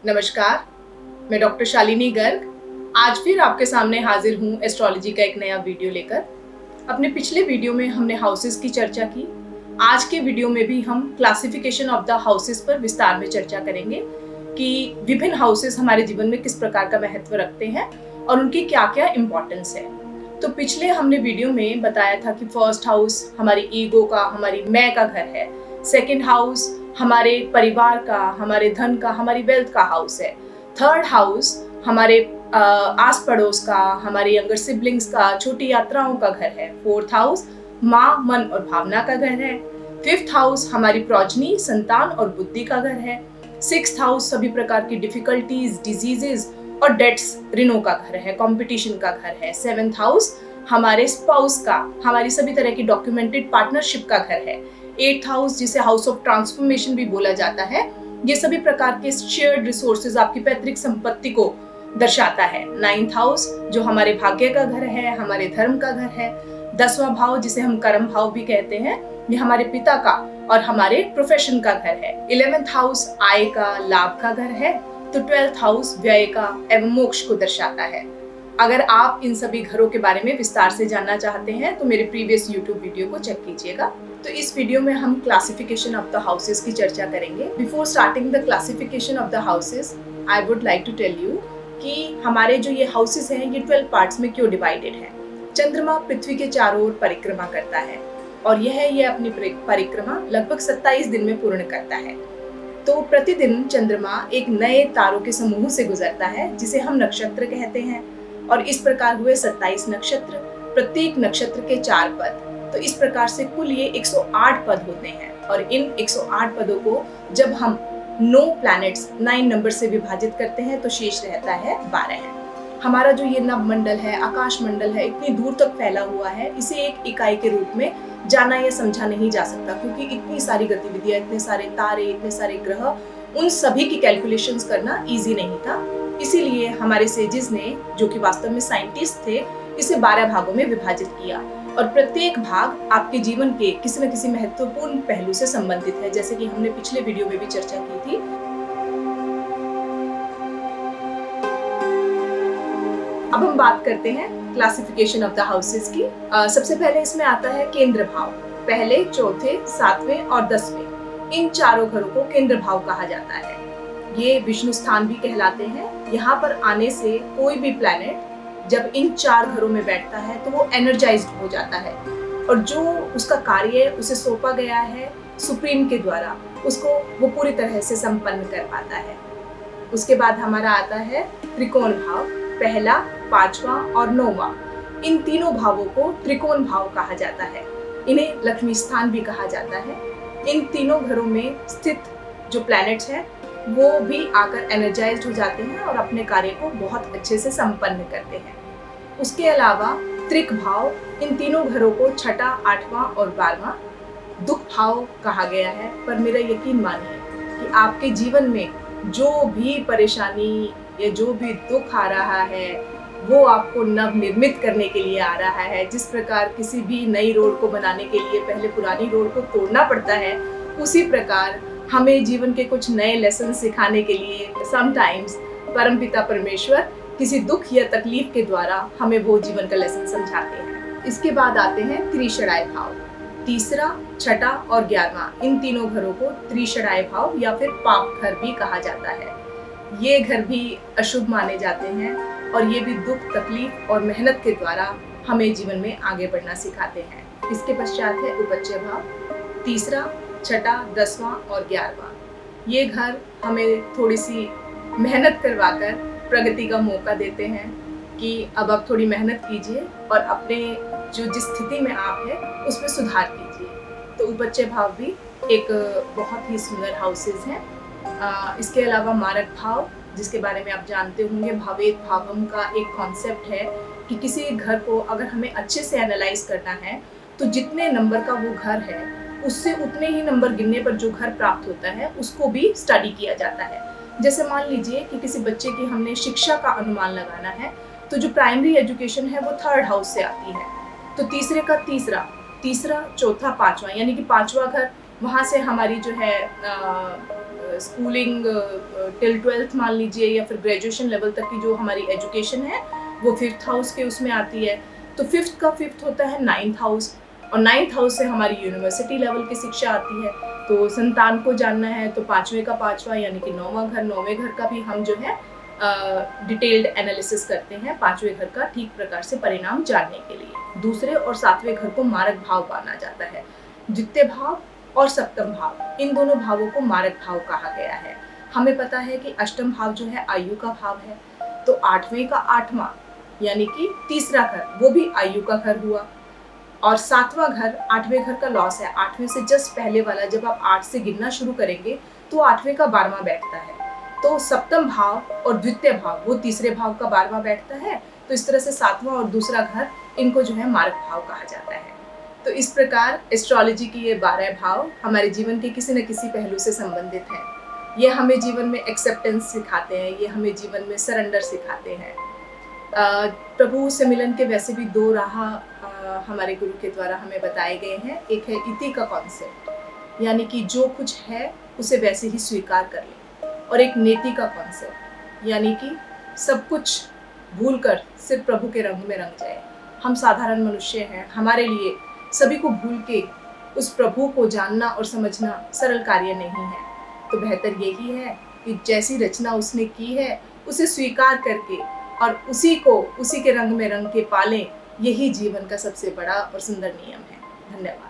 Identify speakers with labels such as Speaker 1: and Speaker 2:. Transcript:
Speaker 1: नमस्कार, मैं डॉक्टर शालिनी गर्ग आज फिर आपके सामने हाजिर हूँ एस्ट्रोलॉजी का एक नया वीडियो लेकर। अपने पिछले वीडियो में हमने हाउसेस की चर्चा की। आज के वीडियो में भी हम क्लासिफिकेशन ऑफ द हाउसेस पर विस्तार में चर्चा करेंगे कि विभिन्न हाउसेस हमारे जीवन में किस प्रकार का महत्व रखते हैं और उनकी क्या क्या इम्पोर्टेंस है। तो पिछले हमने वीडियो में बताया था कि फर्स्ट हाउस हमारी ईगो का, हमारी मैं का घर है। सेकेंड हाउस हमारे परिवार का, हमारे धन का, हमारी वेल्थ का हाउस है। थर्ड हाउस हमारे आस पड़ोस का, हमारे यंगर सिबलिंग्स का, छोटी यात्राओं का घर है। फोर्थ हाउस माँ, मन और भावना का घर है। फिफ्थ हाउस हमारी प्रोजनी, संतान और बुद्धि का घर है। सिक्स्थ हाउस सभी प्रकार की डिफिकल्टीज, डिजीजेस और डेट्स, ऋणों का घर है, कंपटीशन का घर है। सेवेंथ हाउस हमारे स्पाउस का, हमारी सभी तरह की डॉक्यूमेंटेड पार्टनरशिप का घर है। एट्थ हाउस जिसे हाउस ऑफ ट्रांसफॉर्मेशन भी बोला जाता है, ये सभी प्रकार के शेयर्ड रिसोर्सेज, आपकी पैतृक संपत्ति को दर्शाता है। नाइन्थ हाउस जो हमारे भाग्य का घर है, हमारे धर्म का घर है। 10वां भाव जिसे हम कर्म भाव भी कहते हैं, ये हमारे पिता का और हमारे प्रोफेशन का घर है। 11th हाउस आय का, लाभ का घर है। तो 12th हाउस व्यय का एवं मोक्ष को दर्शाता है। अगर आप इन सभी घरों के बारे में विस्तार से जानना चाहते हैं तो मेरे प्रीवियस YouTube वीडियो को चेक कीजिएगा। तो इस वीडियो में हम क्लासिफिकेशन ऑफ द हाउसेस की चर्चा करेंगे। Before starting the classification of the houses, I would like to tell you कि हमारे जो ये हाउसेस हैं ये 12 पार्ट्स में क्यों डिवाइडेड हैं। चंद्रमा पृथ्वी के चारों ओर परिक्रमा करता है और ये अपनी परिक्रमा लगभग 27 दिन में पूर्ण करता है। तो प्रतिदिन चंद्रमा एक नए तारों के समूह से गुजरता है जिसे हम नक्षत्र कहते हैं और इस प्रकार हुए 27 नक्षत्र, प्रत्येक नक्षत्र के 4 पद। तो इस प्रकार से कुल ये 108 पद होते हैं और इन 108 पदों को जब हम 9 प्लैनेट्स 9 नंबर से विभाजित करते हैं तो शेष रहता है 12 है। हमारा जो ये नवमंडल है, आकाश मंडल है, इतनी दूर तक फैला हुआ है, इसे एक इकाई के रूप में जाना या समझा नहीं जा सकता क्योंकि इतनी सारी गतिविधियां, इतने सारे तारे, इतने सारे ग्रह, उन सभी की कैलकुलेशंस करना इजी नहीं था। इसीलिए हमारे सेजिस ने, जो कि वास्तव में साइंटिस्ट थे, इसे 12 भागों में विभाजित किया और प्रत्येक भाग आपके जीवन के किसी न किसी महत्वपूर्ण पहलू से संबंधित है, जैसे कि हमने पिछले वीडियो में भी चर्चा की थी। अब हम बात करते हैं क्लासिफिकेशन ऑफ द हाउसेस की। सबसे पहले इसमें आता है केंद्र भाव। पहले, चौथे, 7वें और 10वें, इन चारों घरों को केंद्र भाव कहा जाता है। ये विष्णु स्थान भी कहलाते हैं। यहाँ पर आने से कोई भी प्लैनेट जब इन 4 घरों में बैठता है तो वो एनर्जाइज्ड हो जाता है और जो उसका कार्य उसे सौंपा गया है सुप्रीम के द्वारा, उसको वो पूरी तरह से संपन्न कर पाता है। उसके बाद हमारा आता है त्रिकोण भाव। पहला, 5वां और 9वां, इन तीनों भावों को त्रिकोण भाव कहा जाता है। इन्हें लक्ष्मी स्थान भी कहा जाता है। इन तीनों घरों में स्थित जो प्लैनेट्स हैं वो भी आकर एनर्जाइज्ड हो जाते हैं और अपने कार्य को बहुत अच्छे से संपन्न करते हैं। उसके अलावा त्रिक भाव, इन तीनों घरों को 6वां, 8वां और 12वां दुख भाव कहा गया है। पर मेरा यकीन मानिए कि आपके जीवन में जो भी परेशानी या जो भी दुख आ रहा है वो आपको नव निर्मित करने के लिए आ रहा है। जिस प्रकार किसी भी नई रोड को बनाने के लिए पहले पुरानी रोड को तोड़ना पड़ता है, उसी प्रकार हमें जीवन के कुछ नए लेसन सिखाने के लिए समटाइम्स परमपिता परमेश्वर किसी दुख या तकलीफ के द्वारा हमें वो जीवन का लेसन समझाते हैं। इसके बाद आते हैं त्रिषणाय भाव। तीसरा, 6वां और 11वां, इन तीनों घरों को त्रिषणाय भाव या फिर पाप घर भी कहा जाता है। ये घर भी अशुभ माने जाते हैं और ये भी दुख, तकलीफ और मेहनत के द्वारा हमें जीवन में आगे बढ़ना सिखाते हैं। इसके पश्चात है उपचय भाव। तीसरा, 6वां, 10वां और 11वां, ये घर हमें थोड़ी सी मेहनत करवाकर प्रगति का मौका देते हैं कि अब आप थोड़ी मेहनत कीजिए और अपने जिस स्थिति में आप हैं उसमें सुधार कीजिए। तो उपचय भाव भी एक बहुत ही सुंदर हाउसेस हैं। इसके अलावा मारक भाव, जिसके बारे में आप जानते होंगे, भवेत भावम का एक कॉन्सेप्ट है कि किसी घर को अगर हमें अच्छे से एनालाइज करना है तो जितने नंबर का वो घर है उससे उतने ही नंबर गिनने पर जो घर प्राप्त होता है उसको भी स्टडी किया जाता है। जैसे मान लीजिए कि किसी बच्चे की हमने शिक्षा का अनुमान लगाना है तो जो प्राइमरी एजुकेशन है वो 3rd हाउस से आती है। तो तीसरे का तीसरा, चौथा, 5वां, यानी कि 5वां घर, वहाँ से हमारी जो है स्कूलिंग टिल 12th मान लीजिए, या फिर ग्रेजुएशन लेवल तक की जो हमारी एजुकेशन है वो 5th हाउस के उसमें आती है। तो 5th का 5th होता है 9th हाउस, और 9th हाउस से हमारी यूनिवर्सिटी लेवल की शिक्षा आती है। तो संतान को जानना है तो 5वें का 5वां यानी कि 9वां घर, 9वें घर का भी हम जो है डिटेल्ड एनालिसिस करते हैं 5वें घर का ठीक प्रकार से परिणाम जानने के लिए। दूसरे और 7वें घर को मारक भाव माना जाता है। द्वितीय भाव और सप्तम भाव, इन दोनों भावों को मारक भाव कहा गया है। हमें पता है कि अष्टम भाव जो है आयु का भाव है, तो 8वें का 8वां यानी कि तीसरा घर वो भी आयु का घर हुआ। और 7वां घर 8वें घर का लॉस है। 8वें से जस्ट पहले वाला, जब आप 8 से गिनना शुरू करेंगे तो 8वें का 12वां बैठता है। तो सप्तम भाव और द्वितीय भाव वो तीसरे भाव का 12वां बैठता है। तो इस तरह से 7वां और दूसरा घर, इनको जो है मारक भाव कहा जाता है। तो इस प्रकार एस्ट्रोलॉजी की ये 12 भाव हमारे जीवन के किसी न किसी पहलू से संबंधित हैं। ये हमें जीवन में एक्सेप्टेंस सिखाते हैं, ये हमें जीवन में सरेंडर सिखाते हैं। प्रभु से मिलन के वैसे भी 2 राह हमारे गुरु के द्वारा हमें बताए गए हैं। एक है इति का कॉन्सेप्ट, यानी कि जो कुछ है उसे वैसे ही स्वीकार कर लें, और एक नेति का कॉन्सेप्ट, यानी कि सब कुछ भूलकर सिर्फ प्रभु के रंग में रंग जाए। हम साधारण मनुष्य हैं, हमारे लिए सभी को भूल के उस प्रभु को जानना और समझना सरल कार्य नहीं है। तो बेहतर यही है कि जैसी रचना उसने की है उसे स्वीकार करके और उसी को उसी के रंग में रंग के पालें। यही जीवन का सबसे बड़ा और सुंदर नियम है। धन्यवाद।